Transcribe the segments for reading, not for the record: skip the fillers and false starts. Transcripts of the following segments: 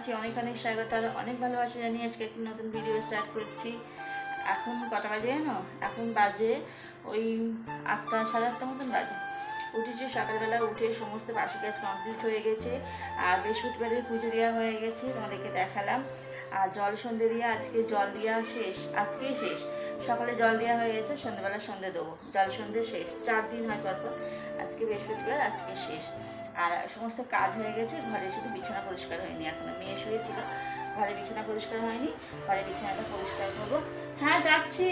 জানাচ্ছি অনেক অনেক স্বাগত আর অনেক ভালোবাসা জানিয়ে আজকে একটি নতুন ভিডিও স্টার্ট করছি। এখন কটা বাজে জানো? এখন বাজে ওই 8টা, সাড়ে 8টার মতন বাজে। উঠেছি সকালবেলা, উঠে সমস্ত বাসি কাজ কমপ্লিট হয়ে গেছে। আর বৃহস্পতিবারের পুজো দেওয়া হয়ে গেছে, তোমাদেরকে দেখালাম। আর জল সন্ধে দিয়ে আজকে জল দেওয়া শেষ, আজকেই শেষ। সকালে জল দেওয়া হয়ে গেছে, সন্ধ্যেবেলা সন্ধে দেবো, জল সন্ধে শেষ। 4 দিন হয় পরপর, আজকে বৃহস্পতিবার, আজকে শেষ। আর সমস্ত কাজ হয়ে গেছে, ঘরে শুধু বিছানা পরিষ্কার হয়নি এখনো। মেয়ে শুয়েছিল, ঘরে বিছানা পরিষ্কার হয়নি, ঘরে বিছানাটা পরিষ্কার করবো। হ্যাঁ যাচ্ছি,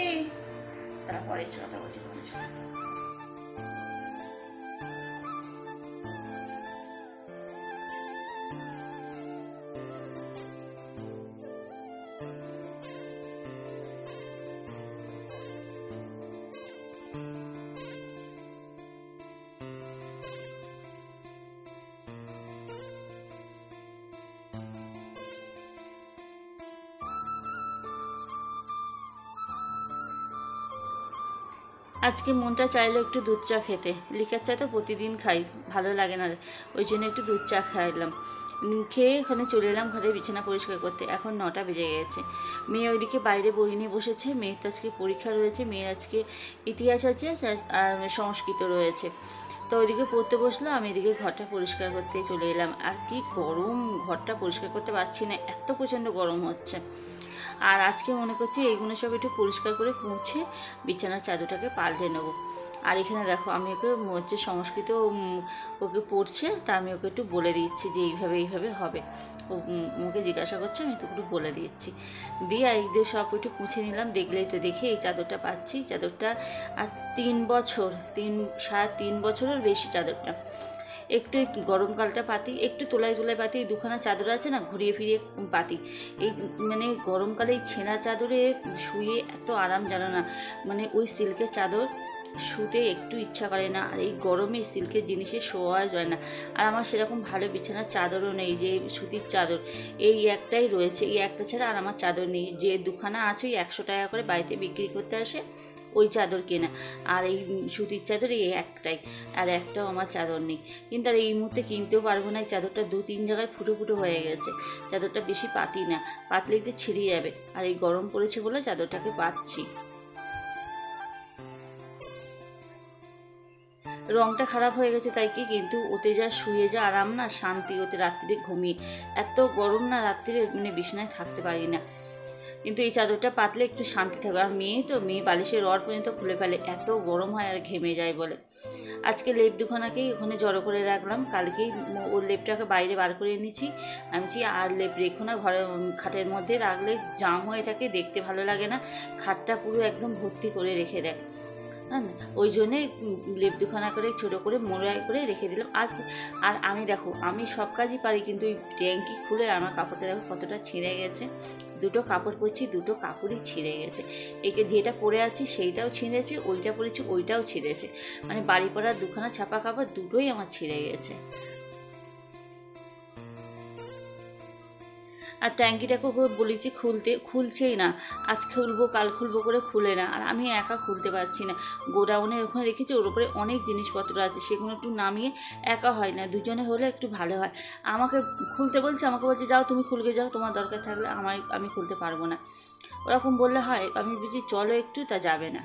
তারপরে কথা বলছি তোমাদের সঙ্গে। আজকে মনটা চাইলো একটু দুধ চা খেতে। লিকার চা তো প্রতিদিন খাই, ভালো লাগে না, ওই জন্য একটু দুধ চা খাইলাম। খেয়ে ওখানে চলে এলাম ঘরে বিছানা পরিষ্কার করতে। এখন 9টা বেজে গেছে। মেয়ে ওইদিকে বাইরে বই নিয়ে বসেছে। মেয়ের তো আজকে পরীক্ষা রয়েছে, মেয়ের আজকে ইতিহাস আছে আর সংস্কৃত রয়েছে। তো ওইদিকে পড়তে বসলো, আমি এদিকে ঘরটা পরিষ্কার করতে চলে এলাম। আর কি গরম, ঘরটা পরিষ্কার করতে পারছি না, এত প্রচণ্ড গরম হচ্ছে। আর আজকে মনে করছি এইগুলো সব একটু পরিষ্কার করে মুছে বিছানার চাদরটাকে পাল্টে নেবো। আর এখানে দেখো, আমি ওকে হচ্ছে সংস্কৃত ওকে পড়ছে, তা আমি ওকে একটু বলে দিচ্ছি যে এইভাবে এইভাবে হবে। ও ওকে জিজ্ঞাসা করছে, আমি তো একটু বলে দিচ্ছি। দিয়ে এই দিয়ে সব একটু মুছে নিলাম। দেখলেই তো, দেখে এই চাদরটা পাচ্ছি। চাদরটা আজ 3 বছর, 3.5 বছরের বেশি চাদরটা। একটু গরমকালটা পাতি, একটু তোলায় তোলায় পাতি। এই দুখানা চাদর আছে না, ঘুরিয়ে ফিরিয়ে পাতি। এই মানে গরমকালে এই ছেঁড়া চাদরে শুয়ে এত আরাম জানো না, মানে ওই সিল্কের চাদর শুতে একটু ইচ্ছা করে না। আর এই গরমে সিল্কের জিনিসে শোয়া যায় না। আর আমার সেরকম ভালো বিছানার চাদরও নেই, যে সুতির চাদর এই একটাই রয়েছে। এই একটা ছাড়া আর আমার চাদর নেই। যে দুখানা আছে, 100 টাকা করে বাড়িতে বিক্রি করতে আসে, ওই চাদর কেনা। আর এই সুতির চাদর এই একটাই, আর একটাও আমার চাদর নেই। কিন্তু আর এই মুহূর্তে কিনতেও পারবো না। এই চাদরটা 2-3 জায়গায় ফুটো ফুটো হয়ে গেছে। চাদরটা বেশি পাতি না, পাতলে যে ছিঁড়ে যাবে। আর এই গরম পড়েছে বলে চাদরটাকে পাচ্ছি। রংটা খারাপ হয়ে গেছে তাই কি, কিন্তু ওতে যা শুয়ে যা আরাম না, শান্তি। ওতে রাত্রিরে ঘুমিয়ে, এত গরম না রাত্রিরে, মানে বিছানায় থাকতে পারি না। কিন্তু এই চাদরটা পাতলে একটু শান্তি থাকে। আর মেয়ে তো, মেয়ে বালিশের রড পর্যন্ত খুলে ফেলে, এত গরম হয় আর ঘেমে যায় বলে। আজকে লেপ দুখানাকেই ওখানে জড়ো করে রাখলাম। কালকেই ওর লেপটাকে বাইরে বার করে এনেছি। আমি আর লেপ রেখো না, ঘরে খাটের মধ্যে রাখলে জাম হয়ে থাকে, দেখতে ভালো লাগে না। খাটটা পুরো একদম ভর্তি করে রেখে দেয়। হ্যাঁ, ওই জন্যে লেপ দুখানা করে ছোটো করে মোড়াই করে রেখে দিলাম আজ। আর আমি দেখো, আমি সব কাজই পারি, কিন্তু ওই ট্যাঙ্কি খুলে আমার কাপড়টা দেখো কতটা ছিঁড়ে গেছে। 2টো কাপড় পরছি, 2টো কাপড়ই ছিঁড়ে গেছে। একে যেটা পরে আছি সেইটাও ছিঁড়েছে, ওইটা পরেছি ওইটাও ছিঁড়েছে। মানে বাড়ি পড়ার দুখানা ছাপা কাপড় দুটোই আমার ছিঁড়ে গেছে। আর ট্যাঙ্কিটাকেও বলেছি খুলতে, খুলছেই না। আজ খুলবো কাল খুলবো করে খুলে না। আর আমি একা খুলতে পারছি না। গোডাউনের ওখানে রেখেছি, ওর উপরে অনেক জিনিসপত্র আছে, সেগুলো একটু নামিয়ে একা হয় না, দুজনে হলে একটু ভালো হয়। আমাকে খুলতে বলছে, আমাকে বলছে যাও তুমি খুলকে যাও, তোমার দরকার থাকলে, আমি খুলতে পারবো না। ওরকম বললে হয়? আমি বুঝি চলো একটু, তা যাবে না।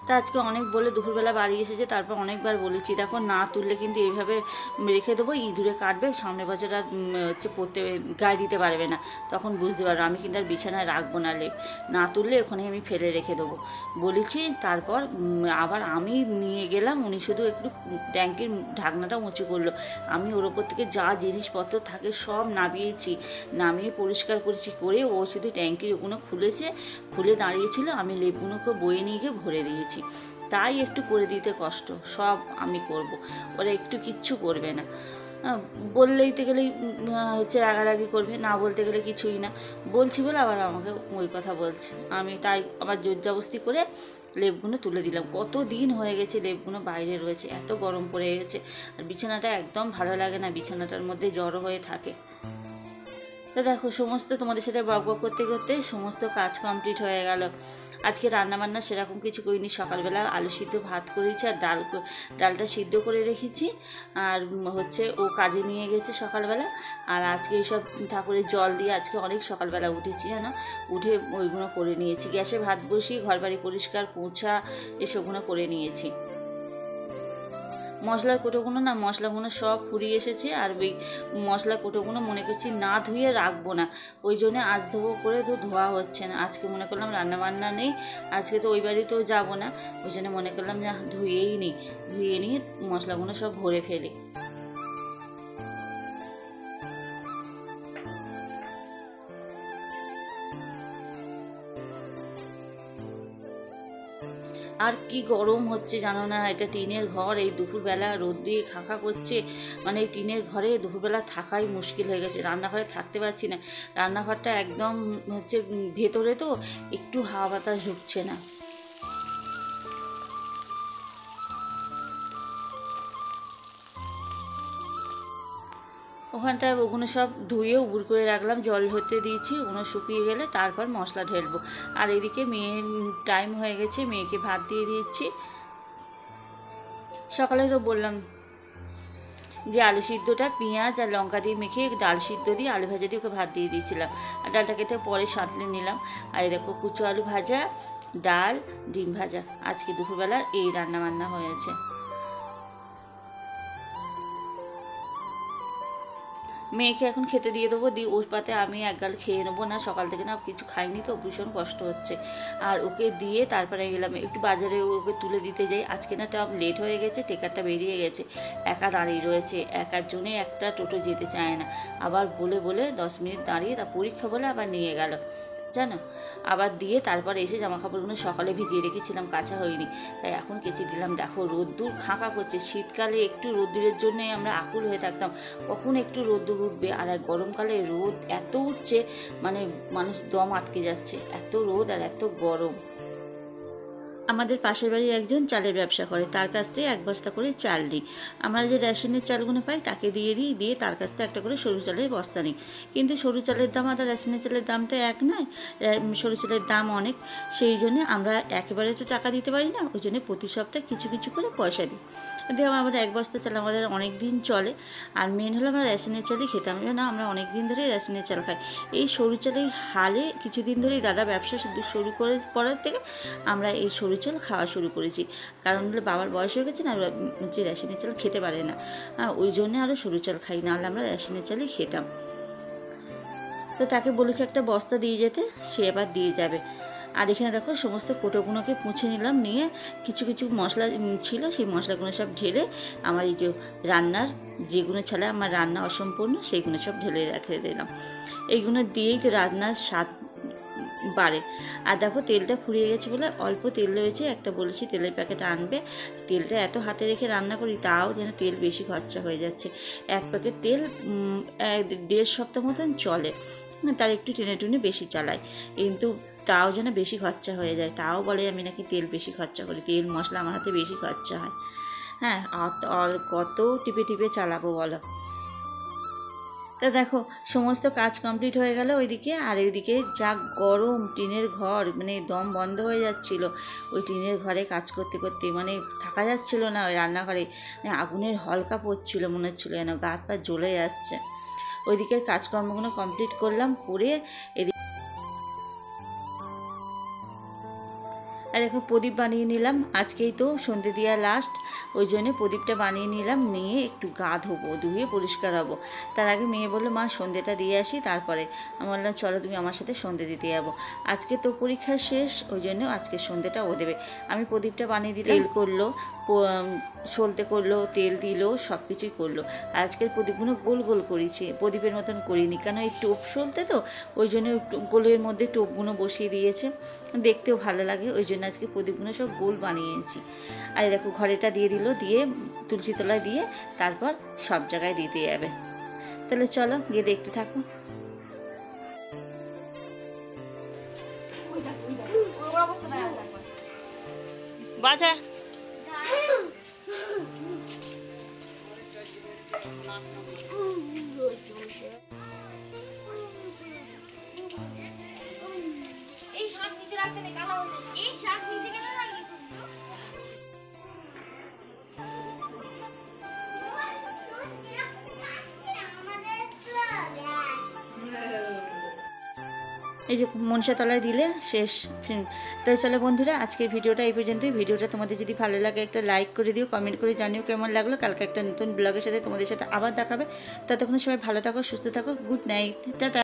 তা আজকে অনেক বলে দুপুরবেলা বাড়ি এসেছে, তারপর অনেকবার বলেছি দেখো, না তুললে কিন্তু এইভাবে রেখে দেবো, ইঁদুরে কাটবে, সামনে বছর আর হচ্ছে পড়তে গায়ে দিতে পারবে না, তখন বুঝতে পারবো। আমি কিন্তু আর বিছানায় রাখবো না লেপ, না তুললে ওখানে আমি ফেলে রেখে দেবো বলেছি। তারপর আবার আমি নিয়ে গেলাম, উনি শুধু একটু ট্যাঙ্কির ঢাকনাটা উঁচু করলো। আমি ওর ওপর থেকে যা জিনিসপত্র থাকে সব নামিয়েছি, নামিয়ে পরিষ্কার করেছি, করে ও শুধু ট্যাঙ্কির ওগুলো খুলেছে, খুলে দাঁড়িয়েছিল। আমি লেপগুলোকে বয়ে নিয়ে গিয়ে ভরে দিয়েছি। তাই একটু করে দিতে কষ্ট, সব আমি করব, ওরা একটু কিচ্ছু করবে না। বললেই তো গেলেই হচ্ছে রাগারাগি করবে, না বলতে গেলে কিছুই না। বলছি বলে আবার আমাকে ওই কথা বলছে। আমি তাই আবার জোরজবস্তি করে লেপগুলো তুলে দিলাম। কত দিন হয়ে গেছে লেপগুলো বাইরে রয়েছে, এত গরম পড়ে গেছে। আর বিছানাটা একদম ভালো লাগে না, বিছানাটার মধ্যে জড়ো হয়ে থাকে। তো দেখো সমস্ত তোমাদের সাথে বক বক করতে করতে সমস্ত কাজ কমপ্লিট হয়ে গেল। আজকে রান্নাবান্না সেরকম কিছু করিনি। সকালবেলা আলু সিদ্ধ ভাত করেছি আর ডালটা সিদ্ধ করে রেখেছি। আর হচ্ছে ও কাজে নিয়ে গেছে সকালবেলা। আর আজকে এইসব ঠাকুরের জল দিয়ে আজকে অনেক সকালবেলা উঠেছি, জানো, উঠে ওইগুলো করে নিয়েছি। গ্যাসে ভাত বসিয়ে ঘরবাড়ি পরিষ্কার পোছা এসবগুলো করে নিয়েছি। মশলার মশলাগুলো সব ফুরিয়ে এসেছে। আর ওই মশলা কোটোগুলো মনে করছি না ধুয়ে রাখবো না, ওই জন্যে আজ ধোবো করে তো ধোয়া হচ্ছে না। আজকে মনে করলাম রান্নাবান্না নেই, আজকে তো ওই বাড়িতেও যাবো না, ওই জন্য মনে করলাম যে ধুয়ে নিয়ে মশলাগুলো সব ভরে ফেলি। আর কি গরম হচ্ছে জানো না, এটা টিনের ঘর, এই দুপুরবেলা রোদ দিয়ে খাঁকা করছে, মানে এই টিনের ঘরে দুপুরবেলা থাকাই মুশকিল হয়ে গেছে। রান্নাঘরে থাকতে পারছি না, রান্নাঘরটা একদম হচ্ছে ভেতরে, তো একটু হাওয়া বাতাস ঢুকছে না। ওখানটায় ওগুলো সব ধুয়ে উবুর করে রাখলাম, জল হতে দিয়েছি, ওগুলো শুকিয়ে গেলে তারপর মশলা ঢেলবো। আর এদিকে মেয়ের টাইম হয়ে গেছে, মেয়েকে ভাত দিয়ে দিচ্ছি। সকালে তো বললাম যে আলু সিদ্ধটা পেঁয়াজ আর লঙ্কা দিয়ে মেখে ডাল সিদ্ধ দিয়ে আলু ভাজা দিয়ে ওকে ভাত দিয়ে দিয়েছিলাম। আর ডালটা কেটে পরে সাঁতলে নিলাম। আর এই দেখো কুচো আলু ভাজা, ডাল, ডিম ভাজা, আজকে দুপুরবেলা এই রান্নাবান্না হয়েছে। মেয়েকে এখন খেতে দিয়ে দেবো, দিয়ে ওর পাতে আমি এক গাল খেয়ে নেবো। না সকাল থেকে না কিছু খাইনি, তো ভীষণ কষ্ট হচ্ছে। আর ওকে দিয়ে তারপরে গেলাম একটু বাজারে, ওকে তুলে দিতে যাই। আজকে না টাইম লেট হয়ে গেছে, টেকারটা বেরিয়ে গেছে, একা দাঁড়িয়ে রয়েছে, একার জন্যে একটা টোটো যেতে চায় না। আবার বলে 10 মিনিট দাঁড়িয়ে তার পরীক্ষা বলে আবার নিয়ে গেল, জানো। আবার দিয়ে তারপরে এসে জামা কাপড়গুলো সকালে ভিজিয়ে রেখেছিলাম, কাঁচা হয়নি, তাই এখন কেচে দিলাম। দেখো রোদ্দুর খাঁকা করছে, শীতকালে একটু রোদ্দুরের জন্যে আমরা আকুল হয়ে থাকতাম, কখন একটু রোদ্দুর উঠবে। আর গরমকালে রোদ এত উঠছে, মানে মানুষ দম আটকে যাচ্ছে, এত রোদ আর এত গরম। আমাদের পাশের বাড়ি একজন চালের ব্যবসা করে, তার কাছ থেকে 1 বস্তা করে চাল নিই। আমরা যে রেশনের চালগুলো পাই তাকে দিয়ে তার কাছ থেকে একটা করে সরু চালের বস্তা নিই। কিন্তু সরু চালের দাম আর রেশনের চালের দাম তো এক নয়, সরু চালের দাম অনেক। সেই জন্যে আমরা একেবারে তো টাকা দিতে পারি না, ওই জন্য প্রতি সপ্তাহে কিছু কিছু করে পয়সা দিই। দিয়ে আমরা 1 বস্তা চাল আমাদের অনেক দিন চলে। আর মেন হলো আমরা রেশনের চালই খেতাম না, আমরা অনেক দিন ধরেই রেশনের চাল খাই। এই সরু চালের হালে কিছুদিন ধরেই দাদা ব্যবসা শুরু করে পড়ার থেকে আমরা এই সরু চাল খাওয়া শুরু করেছি। কারণ হলো বাবার বয়স হয়ে গেছে না, যে রেশনের চাল খেতে পারে না, ওই জন্যে আরও সরু চাল খাই, নাহলে আমরা রেশনের চালই খেতাম। তো তাকে বলেছি একটা বস্তা দিয়ে যেতে, সে এবার দিয়ে যাবে। আর এখানে দেখো সমস্ত কোটোগুলোকে মুছে নিলাম, নিয়ে কিছু কিছু মশলা ছিল সেই মশলাগুলো সব ঢেলে আমার এই যে রান্নার যেগুলো ছাড়া আমার রান্না অসম্পূর্ণ সেইগুলো সব ঢেলে রেখে দিলাম। এইগুলো দিয়েই তো রান্নার স্বাদ বাড়ে। আর দেখো তেলটা ফুরিয়ে গেছে বলে অল্প তেল রয়েছে, একটা বলেছি তেলের প্যাকেট আনবে। তেলটা এত হাতে রেখে রান্না করি, তাও যেন তেল বেশি খরচা হয়ে যাচ্ছে। 1 প্যাকেট তেল 1.5 সপ্তাহ মতন চলে, তার একটু টেনে বেশি চালাই, কিন্তু তাও যেন বেশি খরচা হয়ে যায়। তাও বলে আমি নাকি তেল বেশি খরচা করি, তেল মশলা আমার হাতে বেশি খরচা হয়। হ্যাঁ, আর কত টিপে চালাবো বলো। তা দেখো সমস্ত কাজ কমপ্লিট হয়ে গেল ওইদিকে। আর ওইদিকে যা গরম, টিনের ঘর, মানে দম বন্ধ হয়ে যাচ্ছিল ওই টিনের ঘরে কাজ করতে করতে, মানে থাকা যাচ্ছিল না। ওই রান্নাঘরে মানে আগুনের হলকা পড়ছিল, মনে হচ্ছিলো যেন গা হাত পা জ্বলে যাচ্ছে। ওইদিকের কাজকর্মগুলো কমপ্লিট করলাম, করে আর এখন প্রদীপ বানিয়ে নিলাম। আজকেই তো সন্ধে দেওয়া লাস্ট, ওই জন্যে প্রদীপটা বানিয়ে নিলাম, নিয়ে একটু গা ধোবো, ধুয়ে পরিষ্কার হবো। তার আগে মেয়ে বললো মা সন্ধেটা দিয়ে আসি, তারপরে আমি বললাম চলো তুমি আমার সাথে সন্ধে দিতে যাবো। আজকে তো পরীক্ষা শেষ, ওই জন্য আজকে সন্ধেটা ও দেবে। আমি প্রদীপটা বানিয়ে দিলে তেল করলো, সলতে করলো, তেল দিল, সব কিছুই করলো। আজকের প্রদীপগুলো গোল গোল করেছি, প্রদীপের মতন করিনি, কেন এই টোপ সলতে তো, ওই জন্য গোলের মধ্যে টোপগুলো বসিয়ে দিয়েছে, দেখতেও ভালো লাগে, ওই জন্য আজকে প্রদীপগুলো সব গোল বানিয়েছি। আর দেখো ঘরেটা দিয়ে দিল, দিয়ে তুলসী তলায় দিয়ে তারপর সব জায়গায় দিতে যাবে। তাহলে চলো গিয়ে দেখতে থাকো। বাজা এই যে মনসাতলায় দিলে শেষ। তাই চলো বন্ধুরা, আজকের ভিডিওটা এই পর্যন্তই। ভিডিওটা তোমাদের যদি ভালো লাগে একটা লাইক করে দিও, কমেন্ট করে জানিও কেমন লাগলো। কালকে একটা নতুন ব্লগের সাথে তোমাদের সাথে আবার দেখাবে। ততক্ষণ সবাই ভালো থাকো, সুস্থ থাকো। Good night, tata.